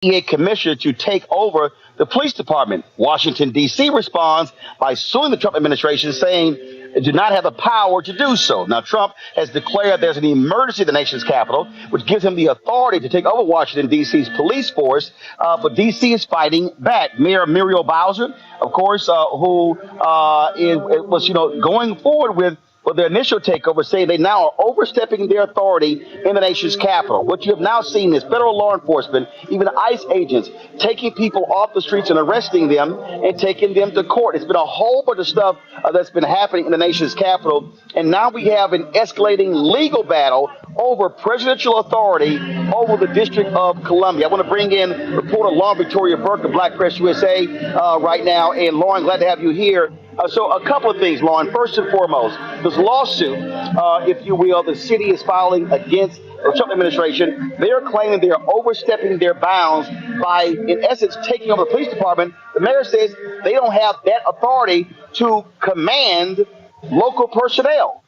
DEA commissioner to take over the police department. Washington, D.C. responds by suing the Trump administration, saying it do not have the power to do so. Now, Trump has declared there's an emergency in the nation's capital, which gives him the authority to take over Washington, D.C.'s police force. But D.C. is fighting back. Mayor Muriel Bowser, of course, was going forward with their initial takeover, saying they now are overstepping their authority in the nation's capital. What you have now seen is federal law enforcement, even ICE agents, taking people off the streets and arresting them and taking them to court. It's been a whole bunch of stuff that's been happening in the nation's capital. And now we have an escalating legal battle over presidential authority over the District of Columbia. I want to bring in reporter Lauren Victoria Burke of Black Press USA right now. And Lauren, glad to have you here. So a couple of things, Lauren. First and foremost, this lawsuit, if you will, the city is filing against the Trump administration. They're claiming they are overstepping their bounds by, in essence, taking over the police department. The mayor says they don't have that authority to command local personnel.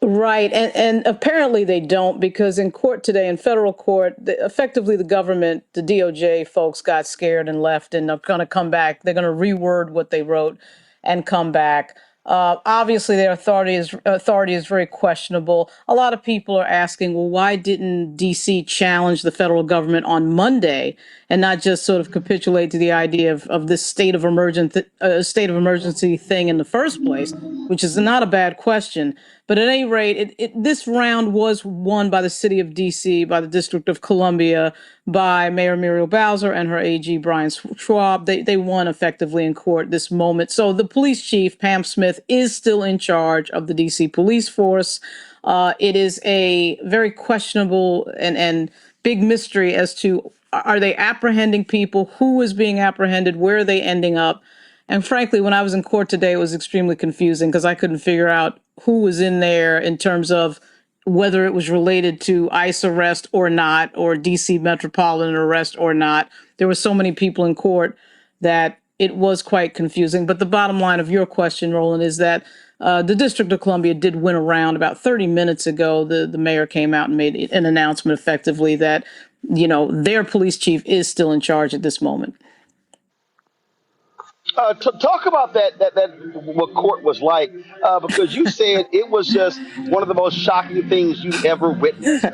Right. And apparently they don't, because in court today, in federal court, effectively the government, the DOJ folks got scared and left and are going to come back. They're going to reword what they wrote and come back. Obviously, their authority is very questionable. A lot of people are asking, well, why didn't D.C. challenge the federal government on Monday and not just sort of capitulate to the idea of this state of emergency thing in the first place, which is not a bad question. But at any rate, this round was won by the city of D.C., by the District of Columbia, by Mayor Muriel Bowser and her AG, Brian Schwab. They won effectively in court this moment. So the police chief, Pam Smith, is still in charge of the D.C. police force. It is a very questionable and big mystery as to, are they apprehending people? Who is being apprehended? Where are they ending up? And frankly, when I was in court today, it was extremely confusing because I couldn't figure out who was in there in terms of whether it was related to ICE arrest or not, or DC Metropolitan arrest or not. There were so many people in court that it was quite confusing. But the bottom line of your question, Roland, is that the District of Columbia did win a round. About 30 minutes ago, the mayor came out and made an announcement effectively that, their police chief is still in charge at this moment. Talk about that what court was like, because you said it was just one of the most shocking things you ever witnessed.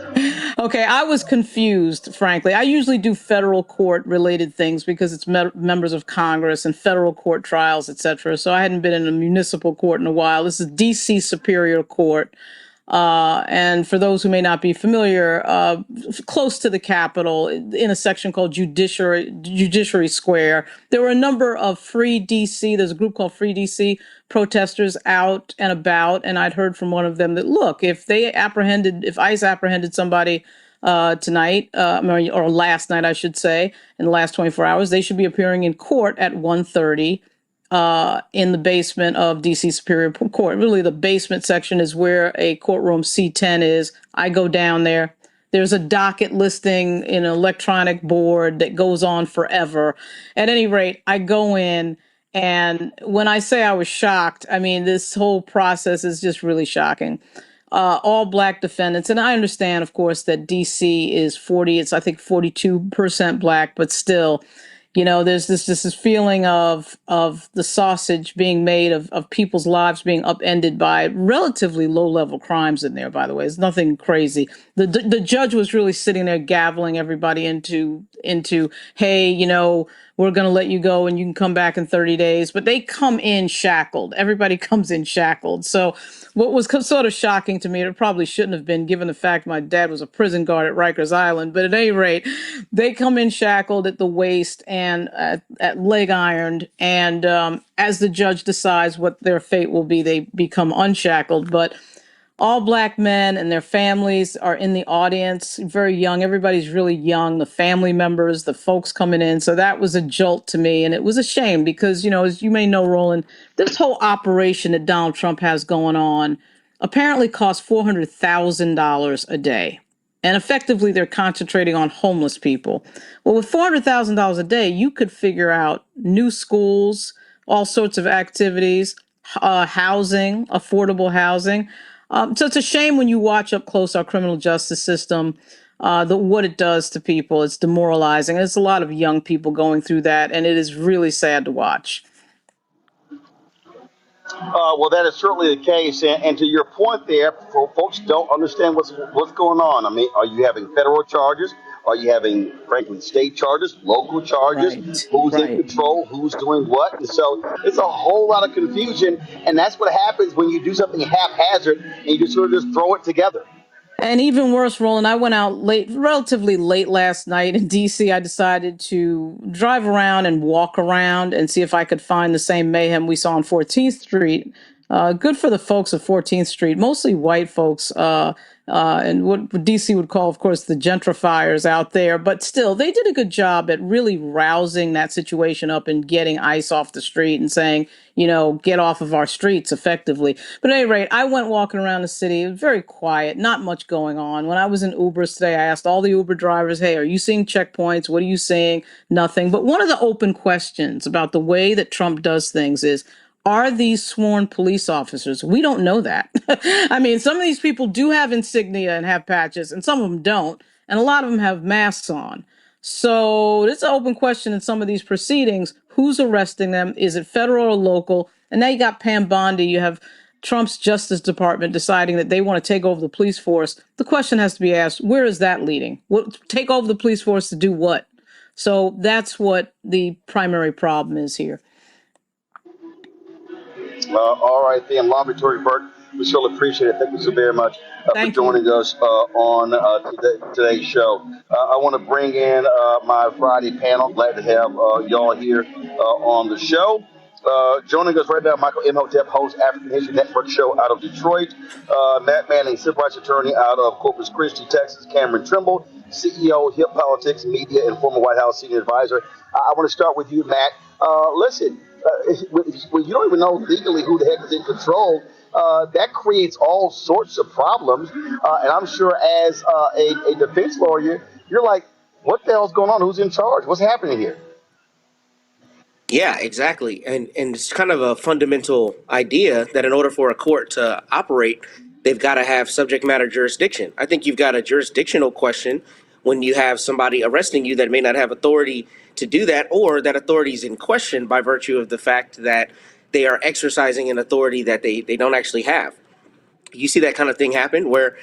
Okay, I was confused, frankly. I usually do federal court related things because it's members of Congress and federal court trials, et cetera. So I hadn't been in a municipal court in a while. This is D.C. Superior Court. And for those who may not be familiar, close to the Capitol, in a section called Judiciary Square, there were a number of Free DC, there's a group called Free DC protesters out and about. And I'd heard from one of them that, look, if ICE apprehended somebody tonight, or last night, I should say, in the last 24 hours, they should be appearing in court at 1:30. In the basement of DC Superior Court. Really, the basement section is where a courtroom C10 is. I go down there. There's a docket listing in an electronic board that goes on forever. At any rate, I go in, and when I say I was shocked, I mean, this whole process is just really shocking. All Black defendants, and I understand, of course, that DC is 42% Black, but still, there's this feeling of the sausage being made of people's lives being upended by relatively low-level crimes in there, by the way. It's nothing crazy. The judge was really sitting there gaveling everybody into hey, we're going to let you go and you can come back in 30 days. But they come in shackled. Everybody comes in shackled. So what was sort of shocking to me, it probably shouldn't have been, given the fact my dad was a prison guard at Rikers Island. But at any rate, they come in shackled at the waist and at leg ironed. And as the judge decides what their fate will be, they become unshackled. But all Black men and their families are in the audience, very young. Everybody's really young, the family members, the folks coming in. So that was a jolt to me. And it was a shame because, as you may know, Roland, this whole operation that Donald Trump has going on apparently costs $400,000 a day. And effectively, they're concentrating on homeless people. Well, with $400,000 a day, you could figure out new schools, all sorts of activities, housing, affordable housing. So it's a shame when you watch up close our criminal justice system, what it does to people. It's demoralizing. There's a lot of young people going through that, and it is really sad to watch. Well, that is certainly the case, and to your point there, folks don't understand what's going on. I mean, are you having federal charges? Are you having, frankly, state charges, local charges? Right. Who's in Right. control? Who's doing what? And so it's a whole lot of confusion, and that's what happens when you do something haphazard and you just sort of just throw it together. And even worse, Roland, I went out relatively late last night in DC. I decided to drive around and walk around and see if I could find the same mayhem we saw on 14th Street. Good for the folks of 14th Street, mostly white folks, and what DC would call, of course, the gentrifiers out there. But still, they did a good job at really rousing that situation up and getting ICE off the street and saying, get off of our streets effectively. But at any rate, I went walking around the city. It was very quiet, not much going on. When I was in Ubers today, I asked all the Uber drivers, hey, are you seeing checkpoints? What are you seeing? Nothing. But one of the open questions about the way that Trump does things is, are these sworn police officers? We don't know that. I mean, some of these people do have insignia and have patches, and some of them don't. And a lot of them have masks on. So it's an open question in some of these proceedings. Who's arresting them? Is it federal or local? And now you got Pam Bondi. You have Trump's Justice Department deciding that they want to take over the police force. The question has to be asked, where is that leading? Take over the police force to do what? So that's what the primary problem is here. All right, then, Long Victoria Burke, we surely appreciate it. Thank you so very much for Thank you. joining us on today's show. I want to bring in my Friday panel. Glad to have y'all here on the show. Joining us right now, Michael Imhotep, host African History Network show out of Detroit. Matt Manning, civil rights attorney out of Corpus Christi, Texas. Cameron Trimble, CEO, Hip Politics Media, and former White House senior advisor. I want to start with you, Matt. Listen, when you don't even know legally who the heck is in control, that creates all sorts of problems. And I'm sure as a defense lawyer, you're like, what the hell's going on? Who's in charge? What's happening here? Yeah, exactly. And it's kind of a fundamental idea that in order for a court to operate, they've got to have subject matter jurisdiction. I think you've got a jurisdictional question when you have somebody arresting you that may not have authority to do that, or that authority is in question by virtue of the fact that they are exercising an authority that they don't actually have. You see that kind of thing happen where,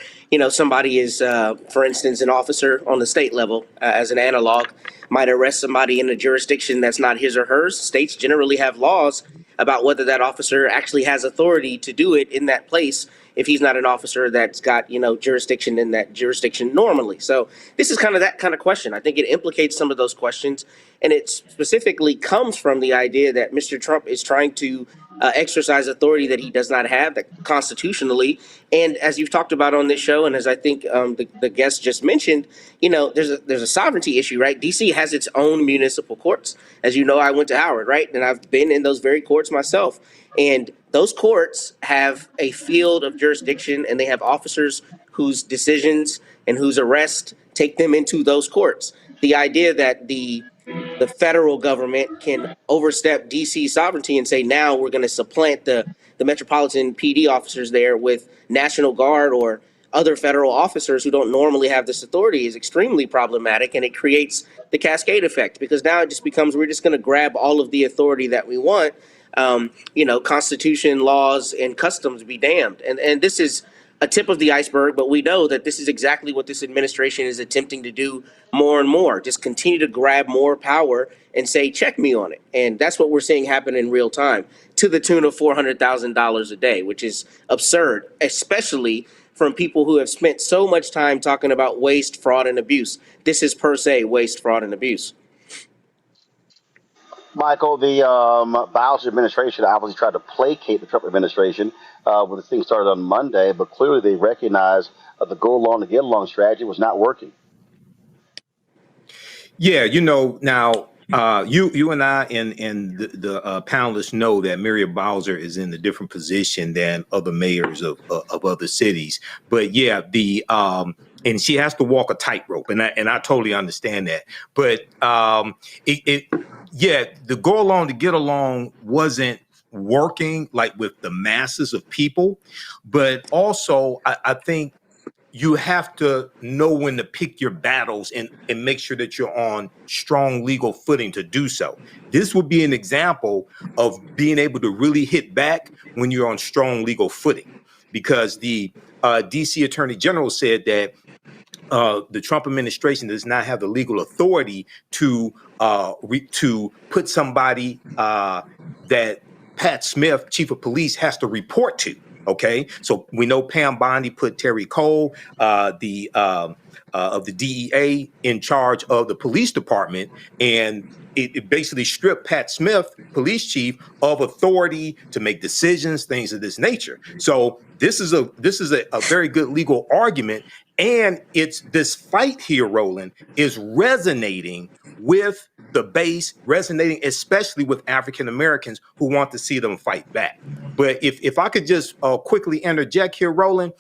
somebody is, for instance, an officer on the state level, as an analog, might arrest somebody in a jurisdiction that's not his or hers. States generally have laws about whether that officer actually has authority to do it in that place if he's not an officer that's got, jurisdiction in that jurisdiction normally. So this is kind of that kind of question. I think it implicates some of those questions, and it specifically comes from the idea that Mr. Trump is trying to exercise authority that he does not have, that constitutionally. And as you've talked about on this show, and as I think the guest just mentioned, there's a sovereignty issue, right? DC has its own municipal courts. As you know, I went to Howard, right? And I've been in those very courts myself. And those courts have a field of jurisdiction, and they have officers whose decisions and whose arrests take them into those courts. The idea that the federal government can overstep DC sovereignty and say, now we're going to supplant the Metropolitan PD officers there with National Guard or other federal officers who don't normally have this authority is extremely problematic, and it creates the cascade effect, because now it just becomes, we're just going to grab all of the authority that we want. Constitution, laws, and customs be damned. And this is a tip of the iceberg, but we know that this is exactly what this administration is attempting to do more and more. Just continue to grab more power and say, check me on it. And that's what we're seeing happen in real time, to the tune of $400,000 a day, which is absurd, especially from people who have spent so much time talking about waste, fraud, and abuse. This is per se waste, fraud, and abuse. Michael, the Bowser administration obviously tried to placate the Trump administration when this thing started on Monday, but clearly they recognized the go along to get along strategy was not working. Yeah, now you and I and the panelists know that Muriel Bowser is in a different position than other mayors of other cities. But yeah, and she has to walk a tightrope, and I totally understand that. But the go along to get along wasn't working like with the masses of people. But also, I think you have to know when to pick your battles and make sure that you're on strong legal footing to do so. This would be an example of being able to really hit back when you're on strong legal footing, because the DC Attorney General said that the Trump administration does not have the legal authority to put somebody that Pat Smith, chief of police, has to report to. Okay, so we know Pam Bondi put Terry Cole, of the DEA, in charge of the police department, and it basically stripped Pat Smith, police chief, of authority to make decisions, things of this nature. So this is a very good legal argument, and it's this fight here, Roland, is resonating with the base, resonating especially with African Americans who want to see them fight back. But if I could just quickly interject here, Roland,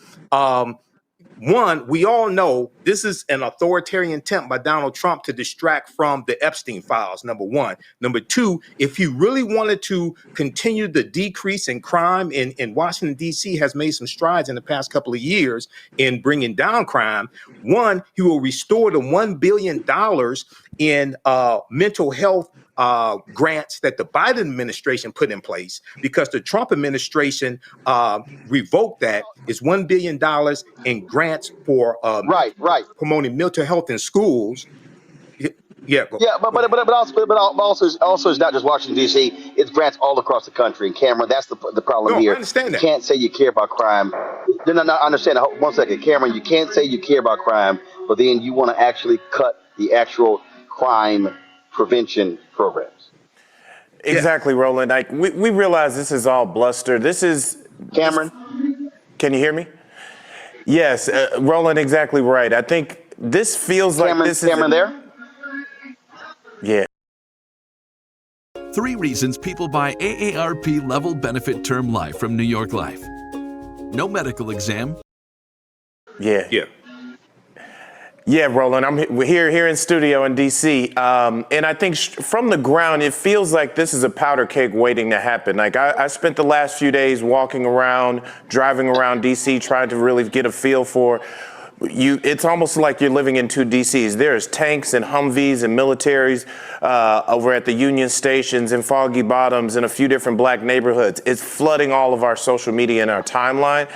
one, we all know this is an authoritarian attempt by Donald Trump to distract from the Epstein files, number one. Number two, if he really wanted to continue the decrease in crime in Washington, D.C. has made some strides in the past couple of years in bringing down crime. One, he will restore the $1 billion in mental health grants that the Biden administration put in place, because the Trump administration revoked that. It's $1 billion in grants for Right. promoting mental health in schools. Yeah, But also it's not just Washington D.C. It's grants all across the country. And Cameron, that's the problem no, here. I understand that. You can't say you care about crime. No, I understand. 1 second, Cameron. You can't say you care about crime, but then you want to actually cut the actual crime prevention programs. Exactly, Roland. Like we realize this is all bluster. This is Cameron, can you hear me? Yes, Roland, exactly right. I think this feels like this is Cameron there. Yeah. 3 reasons people buy AARP level benefit term life from New York Life. No medical exam. Yeah. Yeah. Yeah, Roland, we're here in studio in D.C., and I think from the ground, it feels like this is a powder keg waiting to happen. Like I spent the last few days walking around, driving around D.C., trying to really get a feel for it's almost like you're living in 2 DCs. There's tanks and Humvees and militaries over at the Union stations and Foggy Bottoms and a few different black neighborhoods. It's flooding all of our social media and our timeline.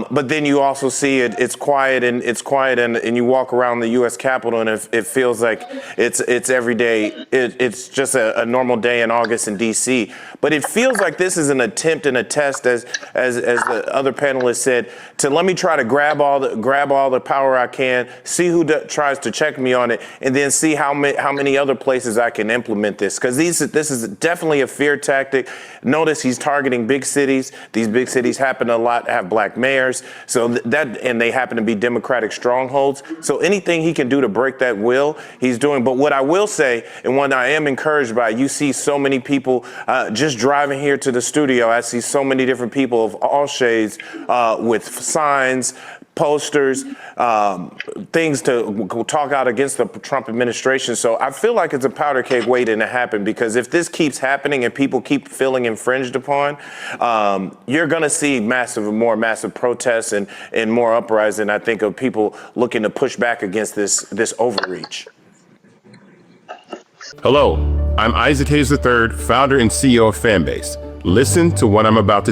But then you also see it's quiet and you walk around the U.S. Capitol and it feels like it's every day. It's just a normal day in August in D.C. But it feels like this is an attempt and a test, as the other panelists said, to let me try to grab all the power I can, see who tries to check me on it, and then see how many other places I can implement this. Because this is definitely a fear tactic. Notice he's targeting big cities. These big cities happen to have black mayors, and they happen to be Democratic strongholds. So anything he can do to break that will, he's doing. But what I will say, and what I am encouraged by, you see so many people just driving here to the studio. I see so many different people of all shades with signs, posters, things to talk out against the Trump administration. So I feel like it's a powder keg waiting to happen, because if this keeps happening and people keep feeling infringed upon, you're going to see more massive protests and more uprising, I think, of people looking to push back against this overreach. Hello, I'm Isaac Hayes III, founder and CEO of Fanbase. Listen to what I'm about to